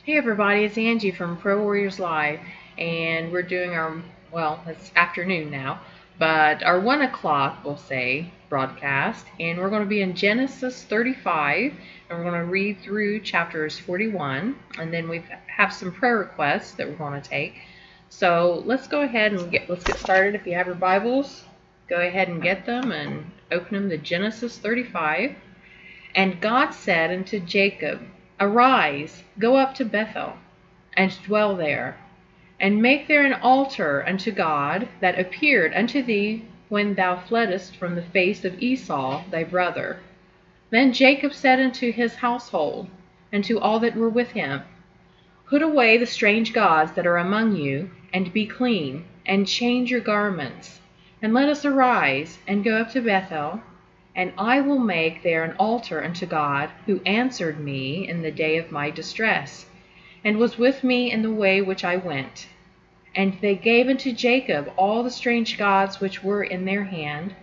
Hey everybody, it's Angie from Pro Warriors Live, and we're doing our, well, it's afternoon now, but our 1 o'clock, we'll say, broadcast, and we're going to be in Genesis 35, and we're going to read through chapters 41, and then we have some prayer requests that we're going to take. So let's go ahead and let's get started. If you have your Bibles, go ahead and get them and open them to Genesis 35. And God said unto Jacob, Arise, go up to Bethel, and dwell there, and make there an altar unto God that appeared unto thee when thou fleddest from the face of Esau thy brother. Then Jacob said unto his household, and to all that were with him, Put away the strange gods that are among you, and be clean, and change your garments, and let us arise, and go up to Bethel, and I will make there an altar unto God, who answered me in the day of my distress, and was with me in the way which I went. And they gave unto Jacob all the strange gods which were in their hand,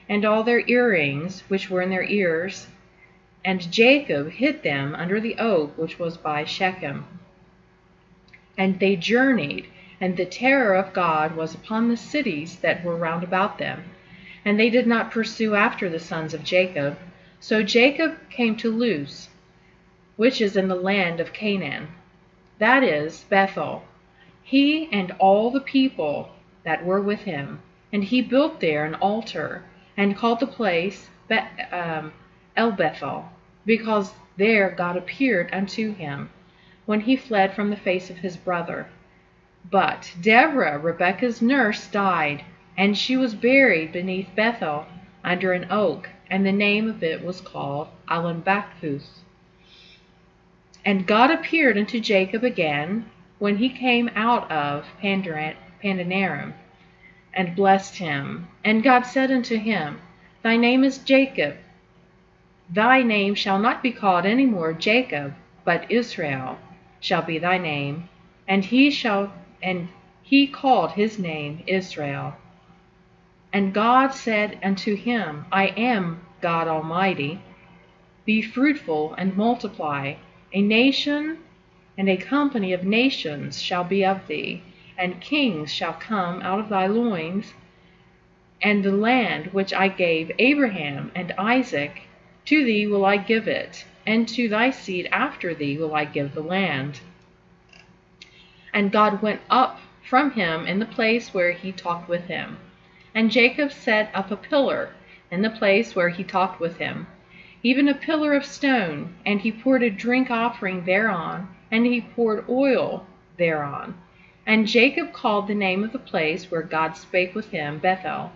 and all their earrings which were in their ears. And Jacob hid them under the oak which was by Shechem. And they journeyed, and the terror of God was upon the cities that were round about them. And they did not pursue after the sons of Jacob. So Jacob came to Luz, which is in the land of Canaan, that is, Bethel, he and all the people that were with him. And he built there an altar, and called the place El Bethel, because there God appeared unto him, when he fled from the face of his brother. But Deborah, Rebekah's nurse, died, and she was buried beneath Bethel under an oak, and the name of it was called Alon-Bachuth. And God appeared unto Jacob again when he came out of Padanaram, and blessed him. And God said unto him, Thy name is Jacob. Thy name shall not be called any more Jacob, but Israel shall be thy name. And he called his name Israel. And God said unto him, I am God Almighty. Be fruitful and multiply. A nation and a company of nations shall be of thee, and kings shall come out of thy loins. And the land which I gave Abraham and Isaac, to thee will I give it, and to thy seed after thee will I give the land. And God went up from him in the place where he talked with him. And Jacob set up a pillar in the place where he talked with him, even a pillar of stone, and he poured a drink offering thereon, and he poured oil thereon. And Jacob called the name of the place where God spake with him Bethel.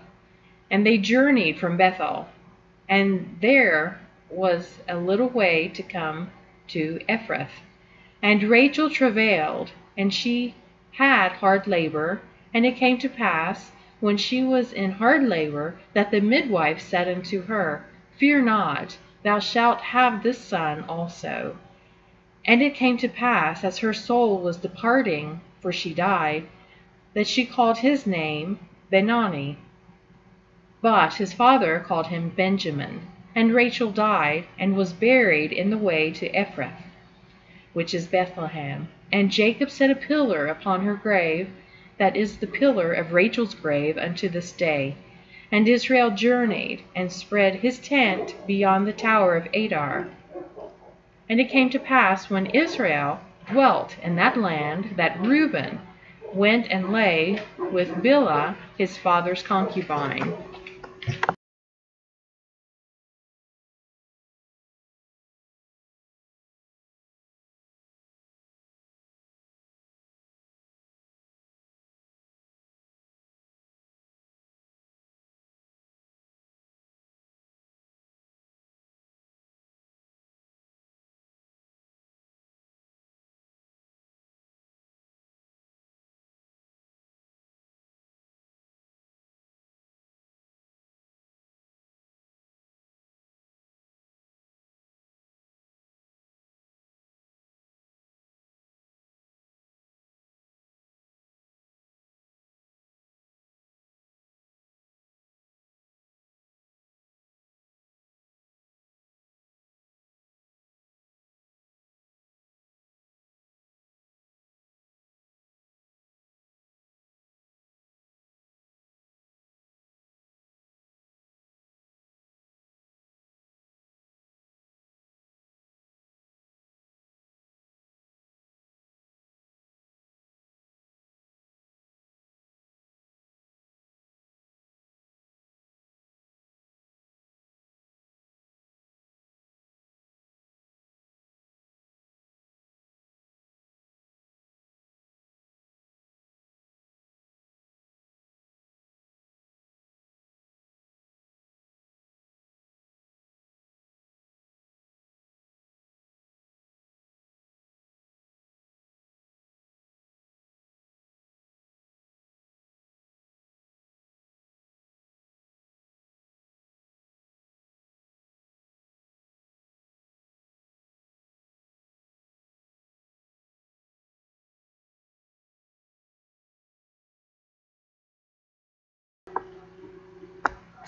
And they journeyed from Bethel, and there was a little way to come to Ephrath. And Rachel travailed, and she had hard labor. And it came to pass, when she was in hard labor, that the midwife said unto her, Fear not, thou shalt have this son also. And it came to pass, as her soul was departing, for she died, that she called his name Benoni. But his father called him Benjamin. And Rachel died, and was buried in the way to Ephrath, which is Bethlehem. And Jacob set a pillar upon her grave, that is the pillar of Rachel's grave unto this day. And Israel journeyed, and spread his tent beyond the tower of Adar. And it came to pass, when Israel dwelt in that land, that Reuben went and lay with Bilhah his father's concubine.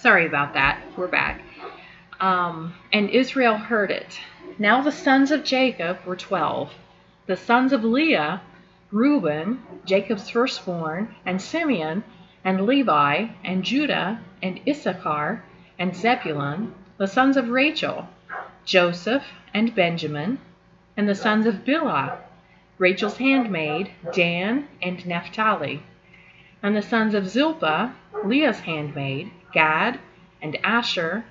Sorry about that. We're back. And Israel heard it. Now the sons of Jacob were 12. The sons of Leah, Reuben, Jacob's firstborn, and Simeon, and Levi, and Judah, and Issachar, and Zebulun. The sons of Rachel, Joseph, and Benjamin. And the sons of Bilhah, Rachel's handmaid, Dan, and Naphtali. And the sons of Zilpah, Leah's handmaid, Gad, and Asher.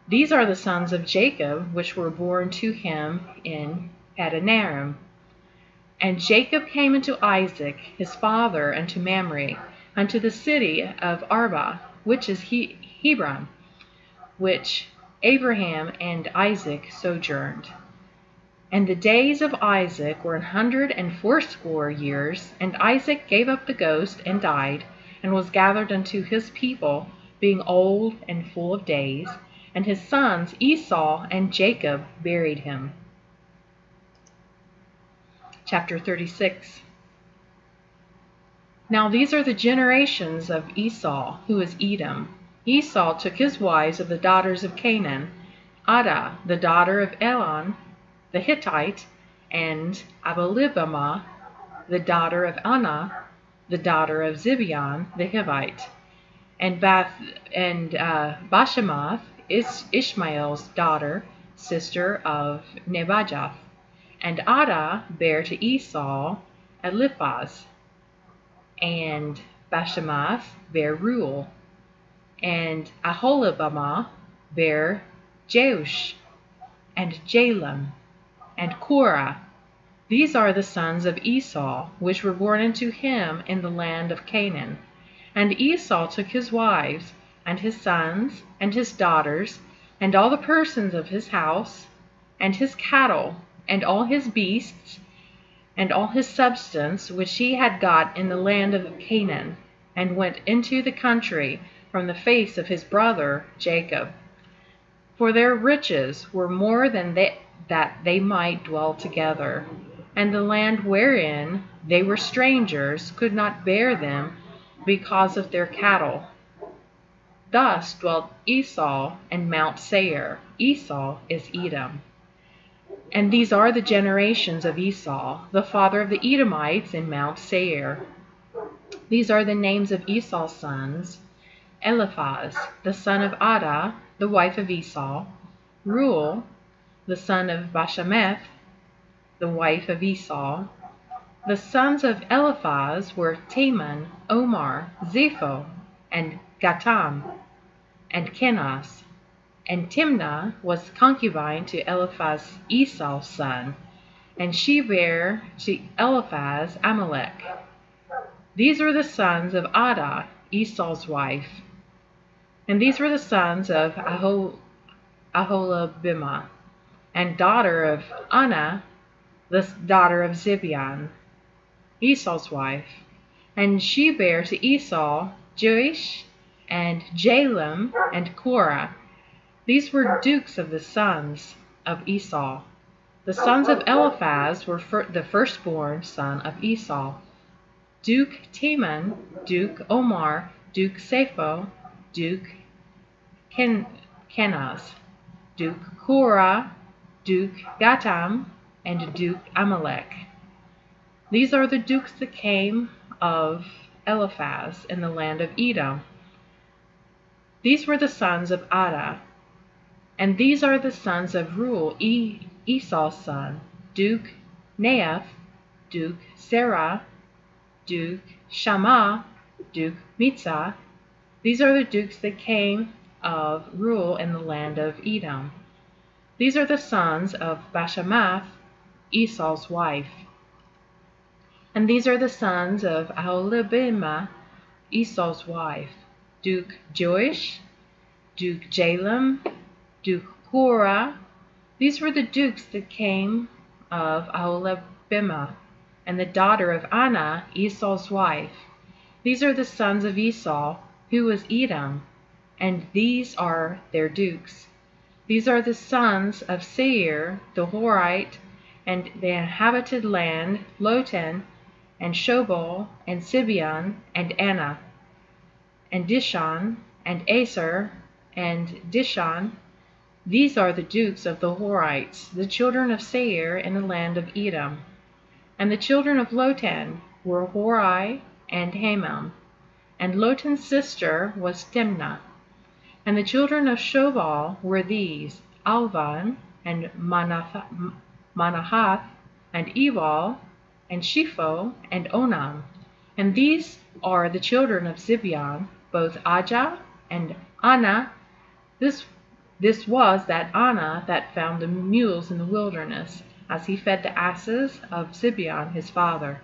These are the sons of Jacob, which were born to him in Padanaram. And Jacob came unto Isaac his father unto Mamre, unto the city of Arba, which is Hebron, which Abraham and Isaac sojourned. And the days of Isaac were 180 years, and Isaac gave up the ghost and died, and was gathered unto his people, being old and full of days. And his sons Esau and Jacob buried him. Chapter 36. Now these are the generations of Esau, who is Edom. Esau took his wives of the daughters of Canaan, Adah, the daughter of Elon, the Hittite, and Aholibamah, the daughter of Anah, the daughter of Zibeon, the Hivite, and Bashemath, Ishmael's daughter, sister of Nebajoth. And Adah bare to Esau Eliphaz, and Bashemath bare Reuel, and Aholibamah bare Jeush, and Jalam, and Korah. These are the sons of Esau, which were born unto him in the land of Canaan. And Esau took his wives, and his sons, and his daughters, and all the persons of his house, and his cattle, and all his beasts, and all his substance which he had got in the land of Canaan, and went into the country from the face of his brother Jacob. For their riches were more than that they might dwell together, and the land wherein they were strangers could not bear them because of their cattle. Thus dwelt Esau in Mount Seir. Esau is Edom. And these are the generations of Esau, the father of the Edomites in Mount Seir. These are the names of Esau's sons: Eliphaz, the son of Adah, the wife of Esau; Reuel, the son of Bashemath, the wife of Esau. The sons of Eliphaz were Teman, Omar, Zepho, and Gatam, and Kenaz. And Timnah was concubine to Eliphaz, Esau's son, and she bare to Eliphaz Amalek. These were the sons of Adah, Esau's wife. And these were the sons of Aholibamah, and daughter of Anah, the daughter of Zibeon, Esau's wife. And she bare to Esau Jeush, and Jalam, and Korah. These were dukes of the sons of Esau. The sons of Eliphaz were the firstborn son of Esau: Duke Teman, Duke Omar, Duke Zepho, Duke Kenaz, Duke Korah, Duke Gatam, and Duke Amalek. These are the dukes that came of Eliphaz in the land of Edom. These were the sons of Adah. And these are the sons of Reuel, Esau's son: Duke Naaph, Duke Zerah, Duke Shammah, Duke Mitzah. These are the dukes that came of Reuel in the land of Edom. These are the sons of Bashemath, Esau's wife. And these are the sons of Aholibamah, Esau's wife: Duke Jeush, Duke Jalam, Duke Korah. These were the dukes that came of Aholibamah, and the daughter of Anah, Esau's wife. These are the sons of Esau, who was Edom, and these are their dukes. These are the sons of Seir, the Horite, and the inhabited land, Lotan, and Shobal, and Sibeon, and Anah, and Dishon, and Aser, and Dishon. These are the dukes of the Horites, the children of Seir in the land of Edom. And the children of Lotan were Hori and Hamam. And Lotan's sister was Timnah. And the children of Shobal were these, Alvan, and Manahath, and Ebal, and Shepho, and Onam. And these are the children of Zibeon, both Ajah and Anah. This was that Anah that found the mules in the wilderness, as he fed the asses of Zibeon his father.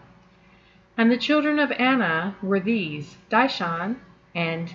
And the children of Anah were these, Dishon, and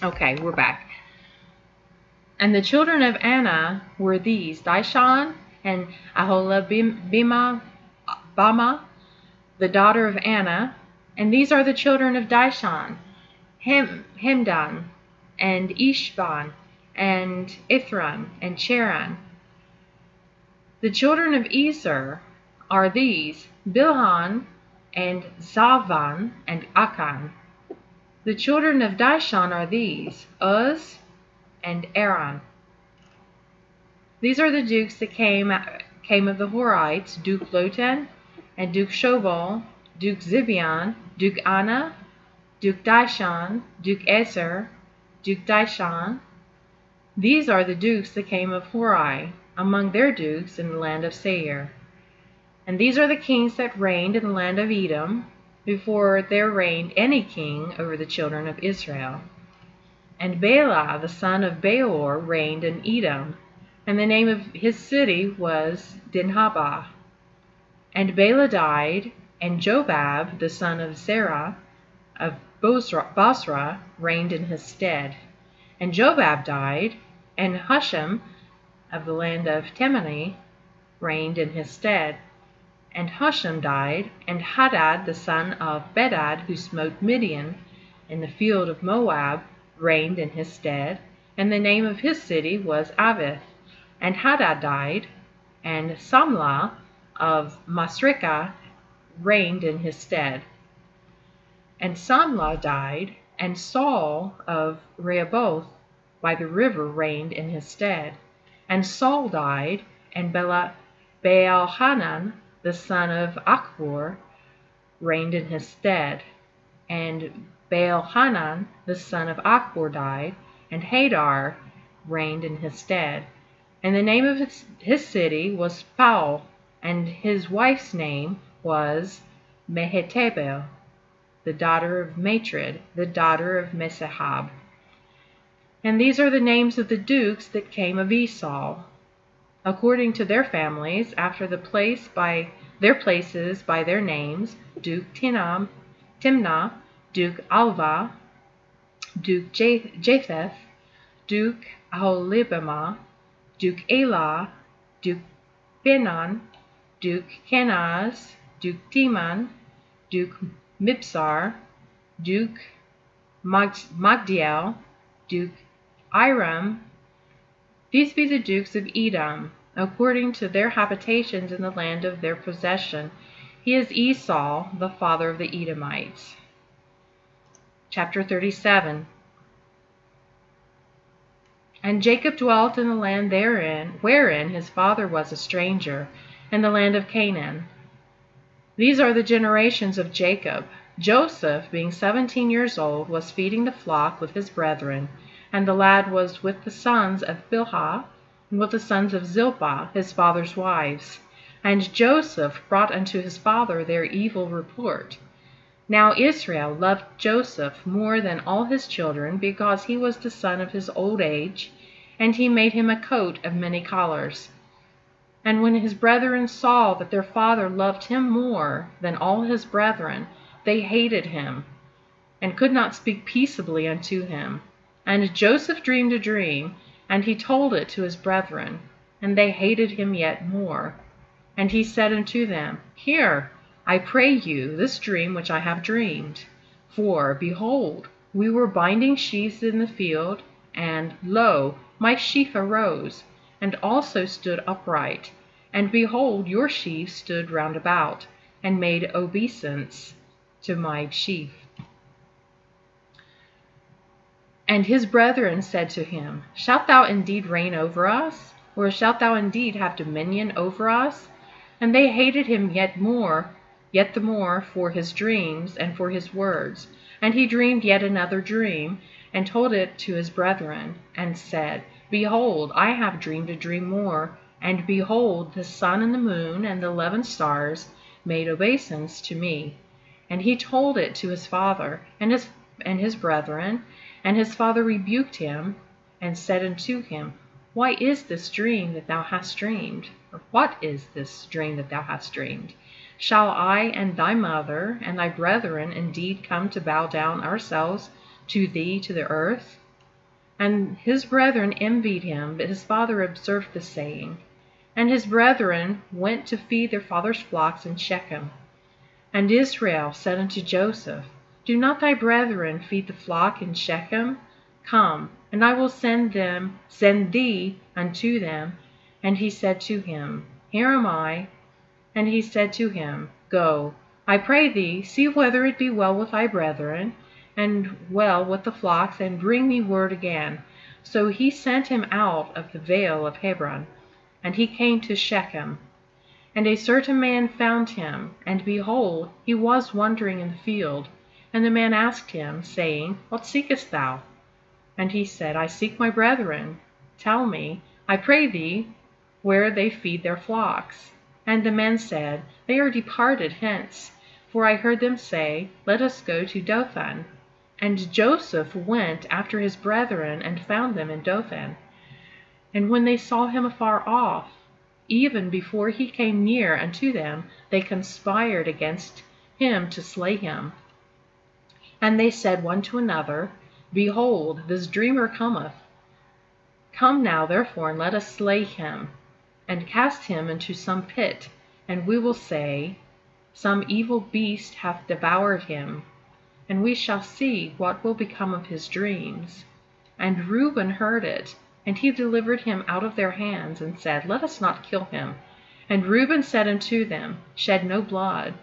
okay, we're back. And the children of Anah were these, Dishon, and Aholibamah, the daughter of Anah. And these are the children of Dishon, Hemdan, and Ishban, and Ithran, and Cheran. The children of Ezer are these, Bilhan, and Zavan, and Akan. The children of Dishon are these, Uz, and Aran. These are the dukes that came of the Horites, Duke Lotan, and Duke Shobal, Duke Zibeon, Duke Anah, Duke Dishon, Duke Ezer, Duke Dishon. These are the dukes that came of Hori, among their dukes in the land of Seir. And these are the kings that reigned in the land of Edom, before there reigned any king over the children of Israel. And Bela, the son of Beor, reigned in Edom, and the name of his city was Dinhabah. And Bela died, and Jobab, the son of Zerah of Basra, reigned in his stead. And Jobab died, and Husham of the land of Temani reigned in his stead. And Husham died, and Hadad, the son of Bedad, who smote Midian in the field of Moab, reigned in his stead, and the name of his city was Avith. And Hadad died, and Samlah of Masrekah reigned in his stead. And Samlah died, and Saul of Rehoboth by the river reigned in his stead. And Saul died, and Baal-Hanan, the son of Achbor, reigned in his stead. And Baal-Hanan, the son of Achbor, died, and Hadar reigned in his stead. And the name of his city was Paul, and his wife's name was Mehetabel, the daughter of Matred, the daughter of Mesahab. And these are the names of the dukes that came of Esau, according to their families, after the place by their places by their names: Duke Timnah, Duke Alva, Duke Japheth, Duke Aholibamah, Duke Elah, Duke Benon, Duke Kenaz, Duke Teman, Duke Mibsar, Duke Magdiel, Duke Iram. These be the dukes of Edom, according to their habitations in the land of their possession. He is Esau, the father of the Edomites. Chapter 37. And Jacob dwelt in the land therein, wherein his father was a stranger, in the land of Canaan. These are the generations of Jacob. Joseph, being 17 years old, was feeding the flock with his brethren, and the lad was with the sons of Bilhah, and with the sons of Zilpah, his father's wives. And Joseph brought unto his father their evil report. Now Israel loved Joseph more than all his children, because he was the son of his old age, and he made him a coat of many colors. And when his brethren saw that their father loved him more than all his brethren, they hated him, and could not speak peaceably unto him. And Joseph dreamed a dream, and he told it to his brethren, and they hated him yet more. And he said unto them, Hear, I pray you, this dream which I have dreamed. For, behold, we were binding sheaves in the field, and, lo, my sheaf arose, and also stood upright. And behold, your sheaves stood round about, and made obeisance to my sheaf. And his brethren said to him, Shalt thou indeed reign over us? Or shalt thou indeed have dominion over us? And they hated him yet the more for his dreams and for his words. And he dreamed yet another dream, and told it to his brethren, and said, Behold, I have dreamed a dream more. And behold, the sun and the moon and the 11 stars made obeisance to me. And he told it to his father and his brethren, and his father rebuked him, and said unto him, Why is this dream that thou hast dreamed? Or what is this dream that thou hast dreamed? Shall I and thy mother and thy brethren indeed come to bow down ourselves to thee to the earth? And his brethren envied him, but his father observed the saying. And his brethren went to feed their father's flocks in Shechem. And Israel said unto Joseph, Do not thy brethren feed the flock in Shechem? Come, and I will send thee unto them. And he said to him, Here am I. And he said to him, Go, I pray thee, see whether it be well with thy brethren, and well with the flocks, and bring me word again. So he sent him out of the vale of Hebron, and he came to Shechem. And a certain man found him, and behold, he was wandering in the field. And the man asked him, saying, What seekest thou? And he said, I seek my brethren. Tell me, I pray thee, where they feed their flocks. And the man said, They are departed hence, for I heard them say, Let us go to Dothan. And Joseph went after his brethren, and found them in Dothan. And when they saw him afar off, even before he came near unto them, they conspired against him to slay him. And they said one to another, Behold, this dreamer cometh. Come now, therefore, and let us slay him, and cast him into some pit, and we will say, Some evil beast hath devoured him, and we shall see what will become of his dreams. And Reuben heard it, and he delivered him out of their hands, and said, Let us not kill him. And Reuben said unto them, Shed no blood,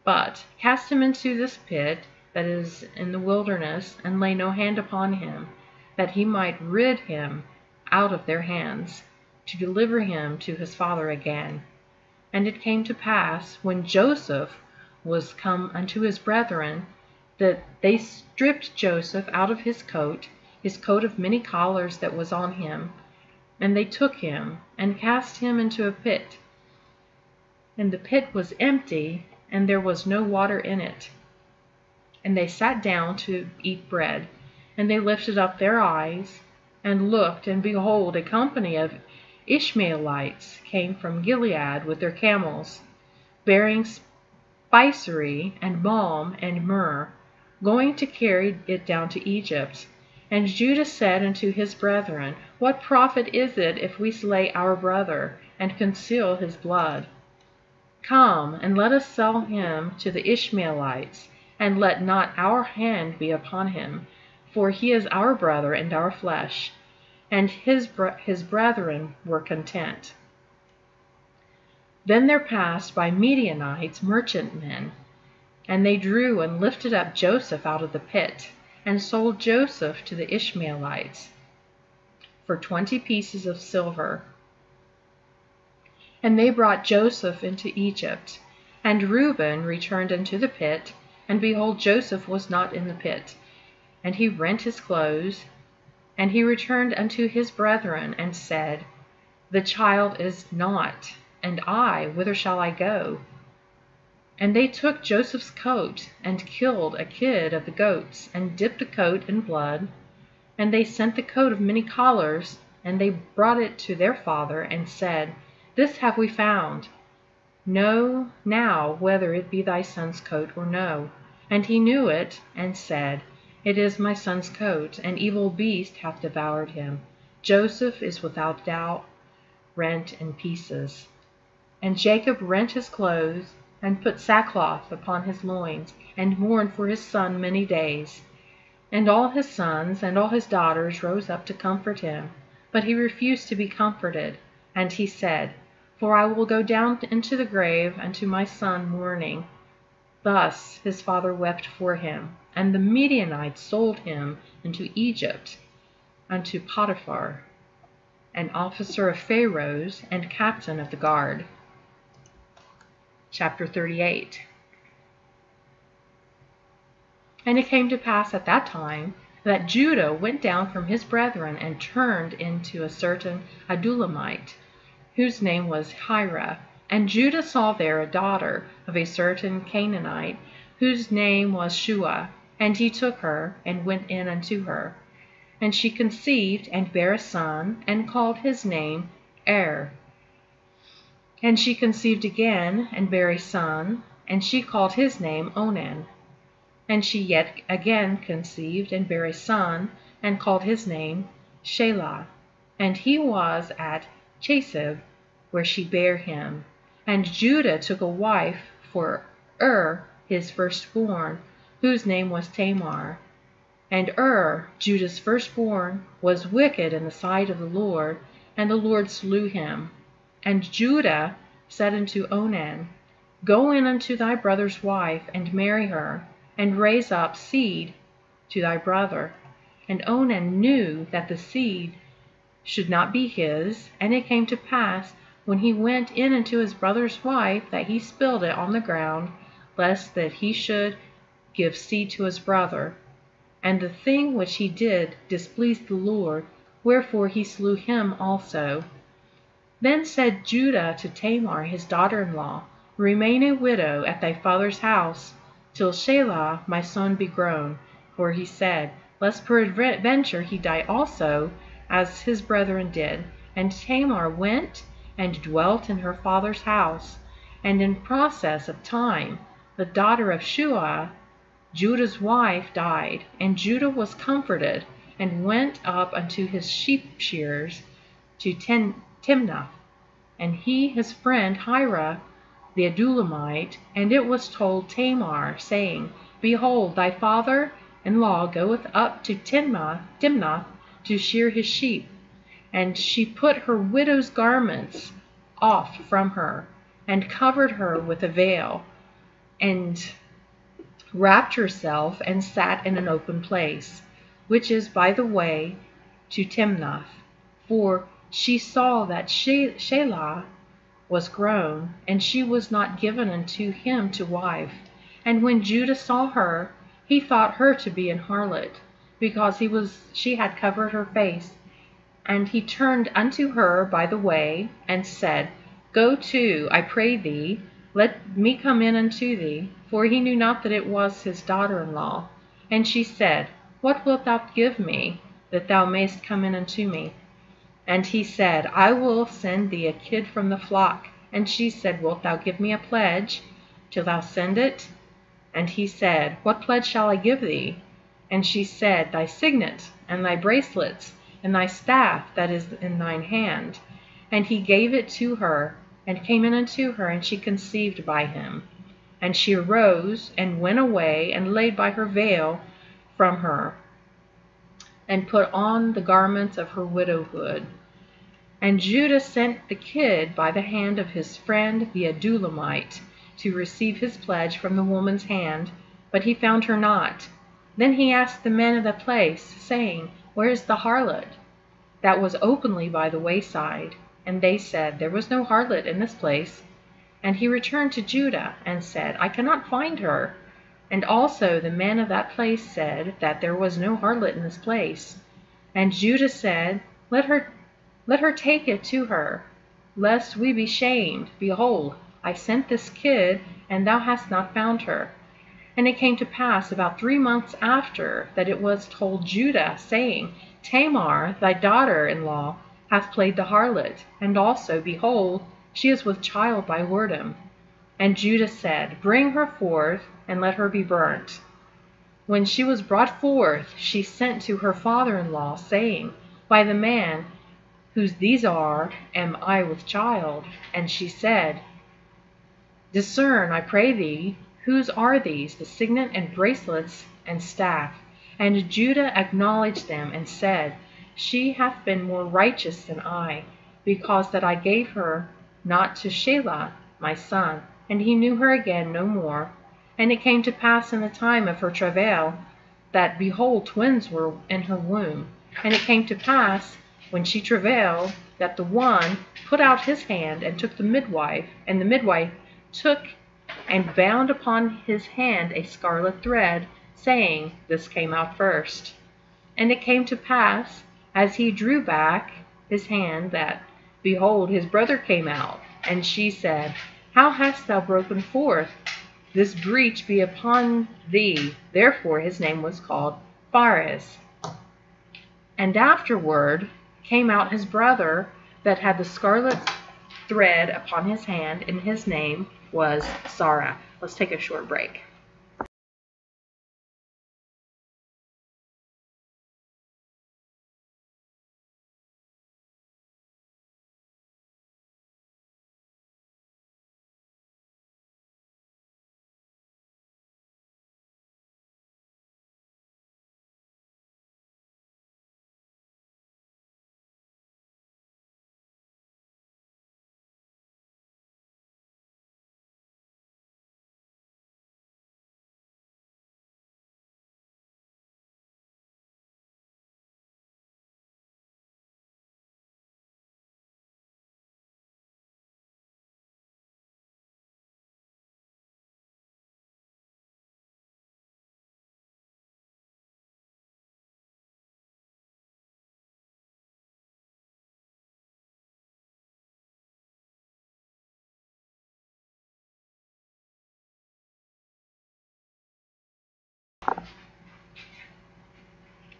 but cast him into this pit that is in the wilderness, and lay no hand upon him, that he might rid him out of their hands, to deliver him to his father again. And it came to pass, when Joseph was come unto his brethren, that they stripped Joseph out of his coat of many collars that was on him, and they took him, and cast him into a pit. And the pit was empty, and there was no water in it. And they sat down to eat bread, and they lifted up their eyes, and looked, and behold, a company of Ishmaelites came from Gilead with their camels, bearing spicery, and balm, and myrrh, going to carry it down to Egypt. And Judah said unto his brethren, What profit is it if we slay our brother, and conceal his blood? Come, and let us sell him to the Ishmaelites, and let not our hand be upon him, for he is our brother and our flesh. And his brethren were content. Then there passed by Midianites merchantmen, and they drew and lifted up Joseph out of the pit, and sold Joseph to the Ishmaelites for 20 pieces of silver. And they brought Joseph into Egypt. And Reuben returned into the pit, and behold, Joseph was not in the pit. And he rent his clothes, and he returned unto his brethren, and said, The child is not, and I, whither shall I go? And they took Joseph's coat, and killed a kid of the goats, and dipped the coat in blood. And they sent the coat of many collars, and they brought it to their father, and said, This have we found. Know now whether it be thy son's coat or no. And he knew it, and said, It is my son's coat, an evil beast hath devoured him. Joseph is without doubt rent in pieces. And Jacob rent his clothes, and put sackcloth upon his loins, and mourned for his son many days. And all his sons and all his daughters rose up to comfort him, but he refused to be comforted. And he said, For I will go down into the grave unto my son mourning. Thus his father wept for him. And the Midianites sold him into Egypt, unto Potiphar, an officer of Pharaoh's, and captain of the guard. Chapter 38. And it came to pass at that time that Judah went down from his brethren, and turned into a certain Adullamite, whose name was Hira. And Judah saw there a daughter of a certain Canaanite, whose name was Shua. And he took her, and went in unto her. And she conceived, and bare a son, and called his name And she conceived again, and bare a son, and she called his name Onan. And she yet again conceived, and bare a son, and called his name Shelah. And he was at Chasib, where she bare him. And Judah took a wife for his firstborn, whose name was Tamar. And Judah's firstborn, was wicked in the sight of the Lord, and the Lord slew him. And Judah said unto Onan, Go in unto thy brother's wife, and marry her, and raise up seed to thy brother. And Onan knew that the seed should not be his. And it came to pass, when he went in unto his brother's wife, that he spilled it on the ground, lest that he should give seed to his brother. And the thing which he did displeased the Lord, wherefore he slew him also. Then said Judah to Tamar his daughter-in-law, Remain a widow at thy father's house, till Shelah my son be grown. For he said, Lest peradventure he die also, as his brethren did. And Tamar went and dwelt in her father's house. And in process of time, the daughter of Shua, Judah's wife, died. And Judah was comforted, and went up unto his sheep shearers to Timnath, and he his friend Hira the Adullamite. And it was told Tamar, saying, Behold, thy father-in-law goeth up to Timnath to shear his sheep. And she put her widow's garments off from her, and covered her with a veil, and wrapped herself, and sat in an open place, which is by the way to Timnath. For she saw that Shelah was grown, and she was not given unto him to wife. And when Judah saw her, he thought her to be an harlot, because she had covered her face. And he turned unto her by the way, and said, Go to, I pray thee, let me come in unto thee. For he knew not that it was his daughter-in-law. And she said, What wilt thou give me, that thou mayest come in unto me? And he said, I will send thee a kid from the flock. And she said, Wilt thou give me a pledge, till thou send it? And he said, What pledge shall I give thee? And she said, Thy signet, and thy bracelets, and thy staff that is in thine hand. And he gave it to her, and came in unto her, and she conceived by him. And she arose and went away and laid by her veil from her, and put on the garments of her widowhood. And Judah sent the kid by the hand of his friend the Adullamite to receive his pledge from the woman's hand, but he found her not. Then he asked the men of the place, saying, Where is the harlot that was openly by the wayside? And they said, There was no harlot in this place. And he returned to Judah and said, I cannot find her. And also the men of that place said that there was no harlot in this place. And Judah said, Let her take it to her, lest we be shamed. Behold, I sent this kid, and thou hast not found her. And it came to pass about 3 months after that it was told Judah, saying, Tamar, thy daughter-in-law, hath played the harlot, and also, behold, she is with child by whoredom. And Judah said, Bring her forth, and let her be burnt. When she was brought forth, she sent to her father-in-law, saying, By the man whose these are, am I with child? And she said, Discern, I pray thee, whose are these, the signet and bracelets and staff? And Judah acknowledged them, and said, She hath been more righteous than I, because that I gave her not to Shelah my son. And he knew her again no more. And it came to pass in the time of her travail, that, behold, twins were in her womb. And it came to pass, when she travailed, that the one put out his hand and took the midwife, and the midwife took and bound upon his hand a scarlet thread, saying, This came out first. And it came to pass, as he drew back his hand, that, behold, his brother came out. And she said, How hast thou broken forth? This breach be upon thee. Therefore his name was called Pharez. And afterward came out his brother that had the scarlet thread upon his hand, and his name was Sarah. Let's take a short break.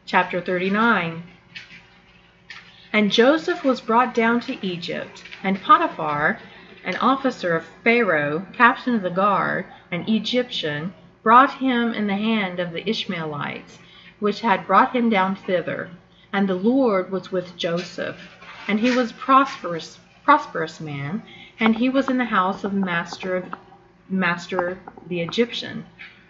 Chapter 39. And Joseph was brought down to Egypt, and Potiphar, an officer of Pharaoh, captain of the guard, an Egyptian, brought him in the hand of the Ishmaelites, which had brought him down thither. And the Lord was with Joseph, and he was prosperous man, and he was in the house of master the Egyptian,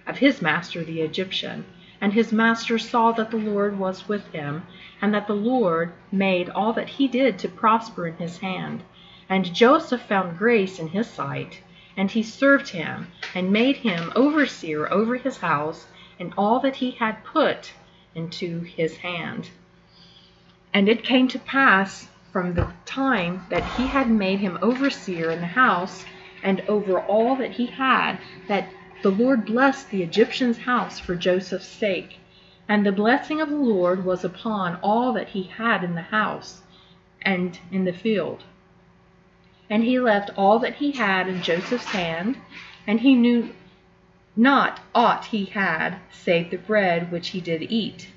of his master the Egyptian. And his master saw that the Lord was with him, and that the Lord made all that he did to prosper in his hand. And Joseph found grace in his sight, and he served him, and made him overseer over his house, and all that he had put into his hand. And it came to pass from the time that he had made him overseer in the house, and over all that he had, that the Lord blessed the Egyptian's house for Joseph's sake. And the blessing of the Lord was upon all that he had in the house and in the field. And he left all that he had in Joseph's hand, and he knew not aught he had, save the bread which he did eat.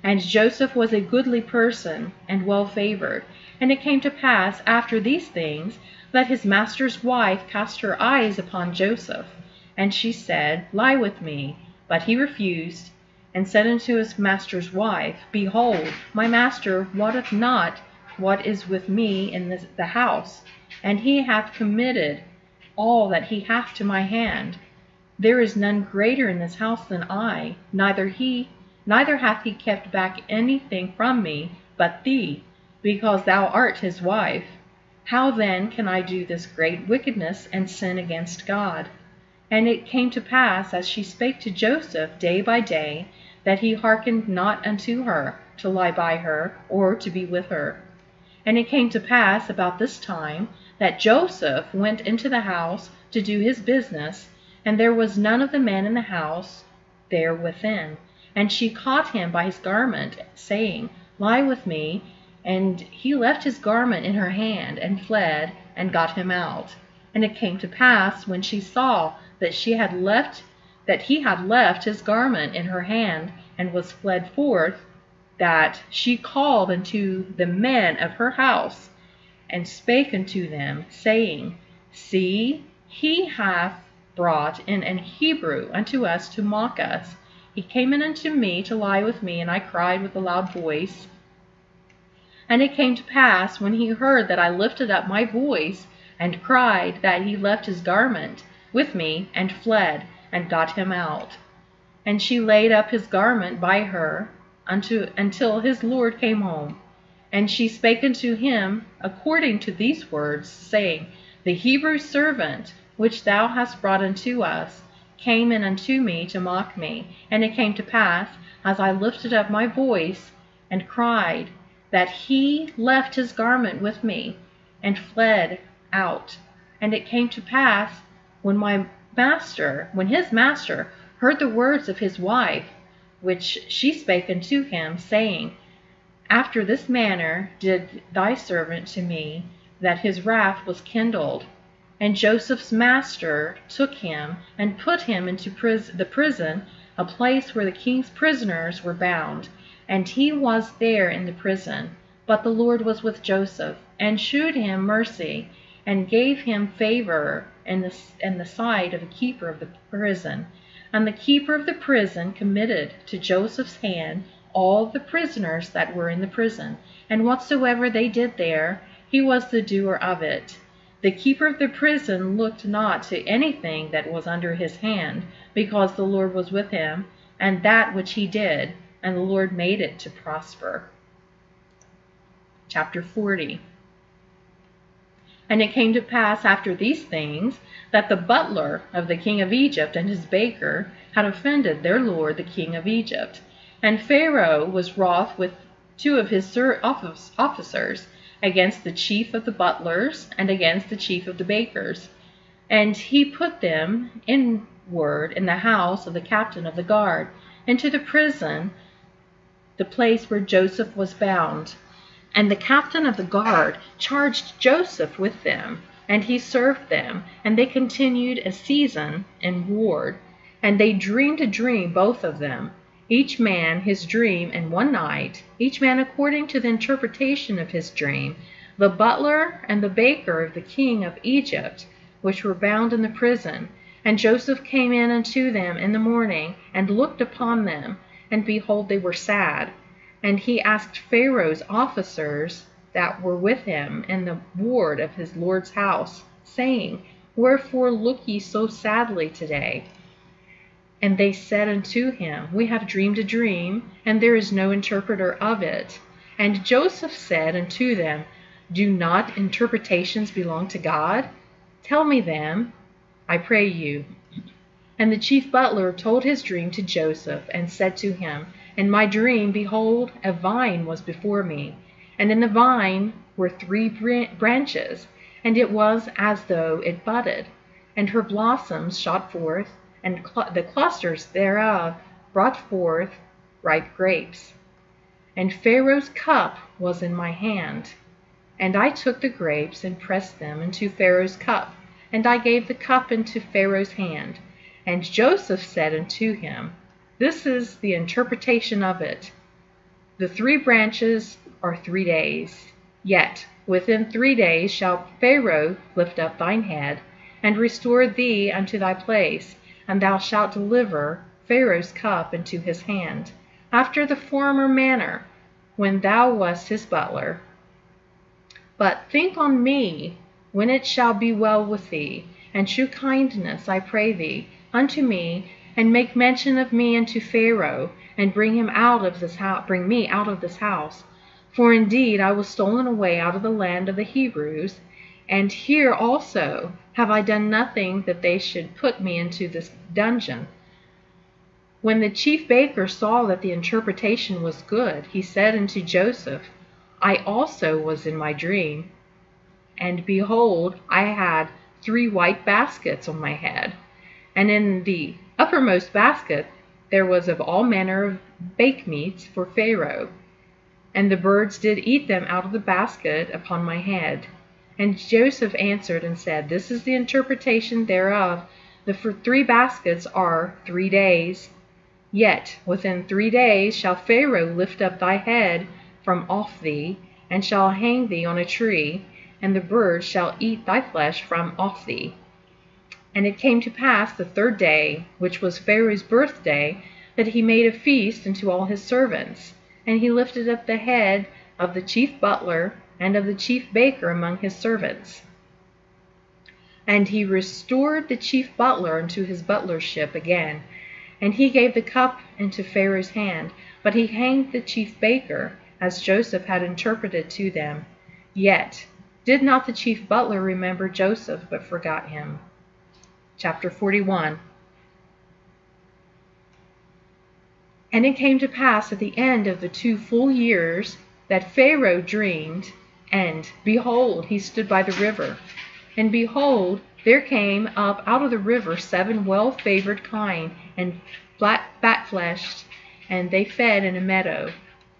And Joseph was a goodly person, and well favored. And it came to pass after these things, that his master's wife cast her eyes upon Joseph. And she said, Lie with me. But he refused, and said unto his master's wife, Behold, my master wotteth not what is with me in the house, and he hath committed all that he hath to my hand. There is none greater in this house than I, neither hath he kept back anything from me but thee, because thou art his wife. How then can I do this great wickedness and sin against God? And it came to pass, as she spake to Joseph day by day, that he hearkened not unto her, to lie by her, or to be with her. And it came to pass about this time, that Joseph went into the house to do his business, and there was none of the men in the house there within. And she caught him by his garment, saying, Lie with me. And he left his garment in her hand, and fled, and got him out. And it came to pass, when she saw that he had left his garment in her hand, and was fled forth, that she called unto the men of her house, and spake unto them, saying, See, he hath brought in an Hebrew unto us to mock us. He came in unto me to lie with me, and I cried with a loud voice. And it came to pass, when he heard that I lifted up my voice and cried, that he left his garment with me, and fled, and got him out. And she laid up his garment by her until his lord came home. And she spake unto him according to these words, saying, The Hebrew servant which thou hast brought unto us came in unto me to mock me. And it came to pass, as I lifted up my voice and cried, that he left his garment with me, and fled out. And it came to pass, when his master heard the words of his wife, which she spake unto him, saying, After this manner did thy servant to me, that his wrath was kindled. And Joseph's master took him, and put him into the prison, a place where the king's prisoners were bound. And he was there in the prison. But the Lord was with Joseph, and shewed him mercy, and gave him favor in the sight of the keeper of the prison. And the keeper of the prison committed to Joseph's hand all the prisoners that were in the prison, and whatsoever they did there, he was the doer of it. The keeper of the prison looked not to anything that was under his hand, because the Lord was with him, and that which he did, and the Lord made it to prosper. Chapter 40. And it came to pass after these things, that the butler of the king of Egypt and his baker had offended their lord the king of Egypt. And Pharaoh was wroth with two of his officers, against the chief of the butlers, and against the chief of the bakers. And he put them inward in the house of the captain of the guard, into the prison, the place where Joseph was bound. And the captain of the guard charged Joseph with them, and he served them, and they continued a season in ward. And they dreamed a dream, both of them, each man his dream in one night, each man according to the interpretation of his dream, the butler and the baker of the king of Egypt, which were bound in the prison. And Joseph came in unto them in the morning, and looked upon them, and behold, they were sad. And he asked Pharaoh's officers that were with him in the ward of his lord's house, saying, Wherefore look ye so sadly today? And they said unto him, We have dreamed a dream, and there is no interpreter of it. And Joseph said unto them, Do not interpretations belong to God? Tell me them, I pray you. And the chief butler told his dream to Joseph, and said to him, In my dream, behold, a vine was before me, and in the vine were 3 branches, and it was as though it budded, and her blossoms shot forth, and the clusters thereof brought forth ripe grapes. And Pharaoh's cup was in my hand, and I took the grapes and pressed them into Pharaoh's cup, and I gave the cup into Pharaoh's hand. And Joseph said unto him, This is the interpretation of it. The 3 branches are 3 days. Yet within 3 days shall Pharaoh lift up thine head, and restore thee unto thy place, and thou shalt deliver Pharaoh's cup into his hand, after the former manner, when thou wast his butler. But think on me, when it shall be well with thee, and shew kindness, I pray thee, unto me, and make mention of me unto Pharaoh, and bring me out of this house. For indeed I was stolen away out of the land of the Hebrews, and here also have I done nothing that they should put me into this dungeon. When the chief baker saw that the interpretation was good, he said unto Joseph, I also was in my dream, and behold, I had 3 white baskets on my head, and in the uppermost basket there was of all manner of bake meats for Pharaoh, and the birds did eat them out of the basket upon my head. And Joseph answered and said, This is the interpretation thereof. The 3 baskets are 3 days. Yet within 3 days shall Pharaoh lift up thy head from off thee, and shall hang thee on a tree, and the birds shall eat thy flesh from off thee. And it came to pass the 3rd day, which was Pharaoh's birthday, that he made a feast unto all his servants. And he lifted up the head of the chief butler and of the chief baker among his servants. And he restored the chief butler unto his butlership again, and he gave the cup into Pharaoh's hand, but he hanged the chief baker, as Joseph had interpreted to them. Yet did not the chief butler remember Joseph, but forgot him. Chapter 41. And it came to pass at the end of the 2 full years that Pharaoh dreamed, and behold, he stood by the river. And behold, there came up out of the river 7 well-favored kine, and fat-fleshed, and they fed in a meadow.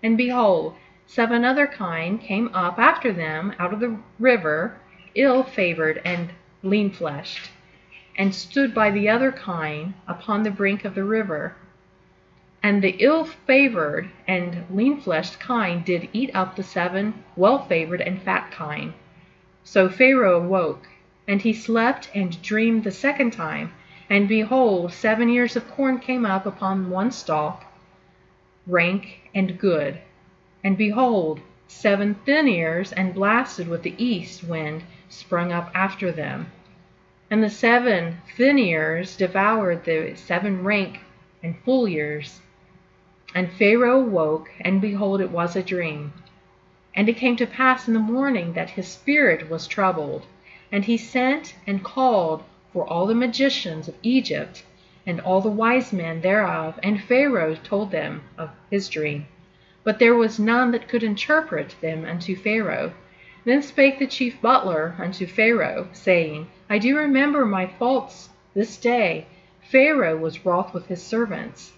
And behold, 7 other kine came up after them out of the river, ill-favored and lean-fleshed, and stood by the other kine upon the brink of the river. And the ill-favored and lean-fleshed kine did eat up the 7 well-favored and fat kine. So Pharaoh awoke, and he slept and dreamed the 2nd time, and behold, 7 ears of corn came up upon one stalk, rank and good. And behold, 7 thin ears and blasted with the east wind sprung up after them. And the 7 thin ears devoured the 7 rank and full ears. And Pharaoh awoke, and behold, it was a dream. And it came to pass in the morning that his spirit was troubled, and he sent and called for all the magicians of Egypt, and all the wise men thereof, and Pharaoh told them of his dream. But there was none that could interpret them unto Pharaoh. Then spake the chief butler unto Pharaoh, saying, I do remember my faults this day. Pharaoh was wroth with his servants,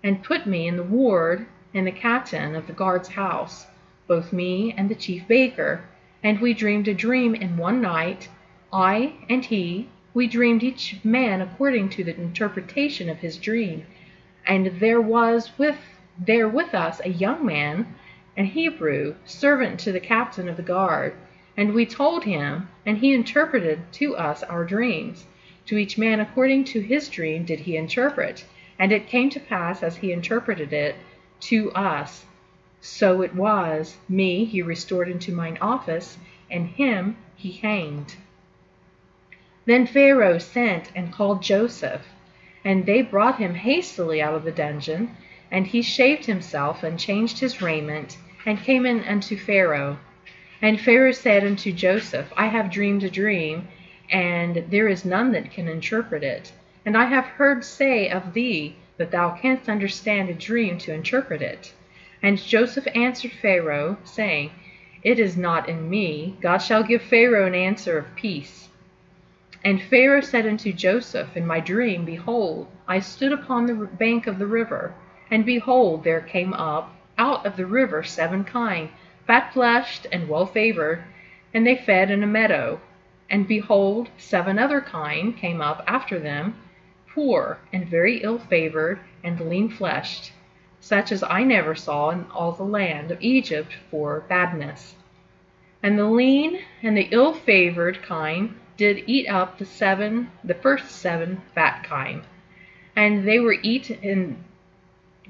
and put me in the ward in the captain of the guard's house, both me and the chief baker. And we dreamed a dream in one night, I and he. We dreamed each man according to the interpretation of his dream. And there was there with us a young man, an Hebrew, servant to the captain of the guard. And we told him, and he interpreted to us our dreams. To each man according to his dream did he interpret. And it came to pass as he interpreted it to us. So it was, me he restored into mine office, and him he hanged. Then Pharaoh sent and called Joseph, and they brought him hastily out of the dungeon, and he shaved himself, and changed his raiment, and came in unto Pharaoh. And Pharaoh said unto Joseph, I have dreamed a dream, and there is none that can interpret it. And I have heard say of thee that thou canst understand a dream to interpret it. And Joseph answered Pharaoh, saying, It is not in me. God shall give Pharaoh an answer of peace. And Pharaoh said unto Joseph, In my dream, behold, I stood upon the bank of the river, and behold, there came up out of the river 7 kine, fat-fleshed and well-favored, and they fed in a meadow. And behold, 7 other kine came up after them, poor and very ill-favored and lean-fleshed, such as I never saw in all the land of Egypt for badness. And the lean and the ill-favored kine did eat up the first 7 fat kine. And they were eaten.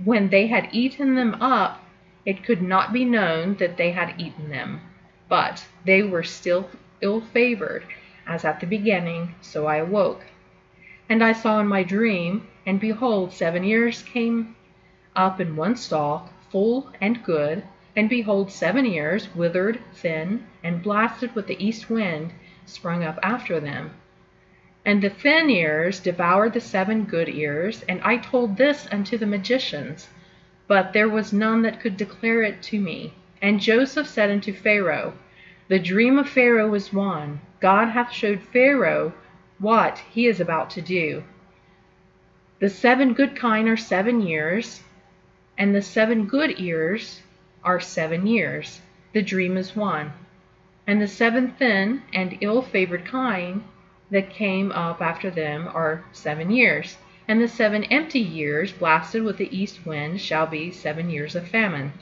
When they had eaten them up, it could not be known that they had eaten them, but they were still ill-favored, as at the beginning. So I awoke. And I saw in my dream, and behold, 7 ears came up in one stalk, full and good, and behold, 7 ears, withered, thin, and blasted with the east wind, sprung up after them. And the thin ears devoured the 7 good ears, and I told this unto the magicians, but there was none that could declare it to me. And Joseph said unto Pharaoh, The dream of Pharaoh is one. God hath showed Pharaoh what he is about to do. The 7 good kine are 7 years, and the 7 good ears are 7 years. The dream is one. And the 7 thin and ill-favored kine that came up after them are 7 years. And the 7 empty years, blasted with the east wind, shall be 7 years of famine.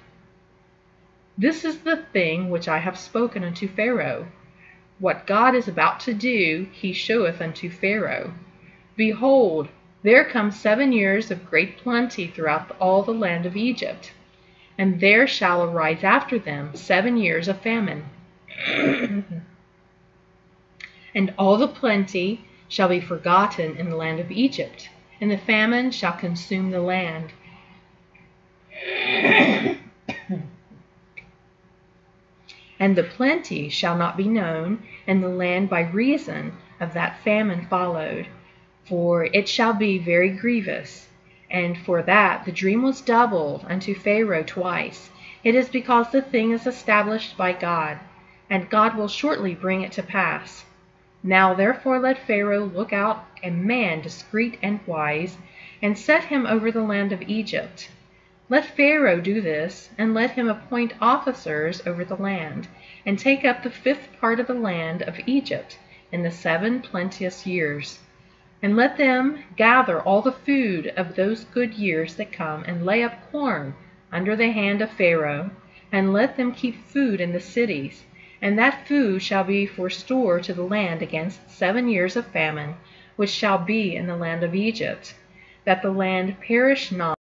This is the thing which I have spoken unto Pharaoh. What God is about to do, he showeth unto Pharaoh. Behold, there come 7 years of great plenty throughout all the land of Egypt, and there shall arise after them 7 years of famine. And all the plenty shall be forgotten in the land of Egypt, and the famine shall consume the land. And the plenty shall not be known in the land by reason of that famine followed, for it shall be very grievous. And for that the dream was doubled unto Pharaoh twice. It is because the thing is established by God, and God will shortly bring it to pass. Now therefore let Pharaoh look out a man discreet and wise, and set him over the land of Egypt. Let Pharaoh do this, and let him appoint officers over the land, and take up the 5th part of the land of Egypt in the 7 plenteous years. And let them gather all the food of those good years that come, and lay up corn under the hand of Pharaoh, and let them keep food in the cities. And that food shall be for store to the land against 7 years of famine, which shall be in the land of Egypt, that the land perish not.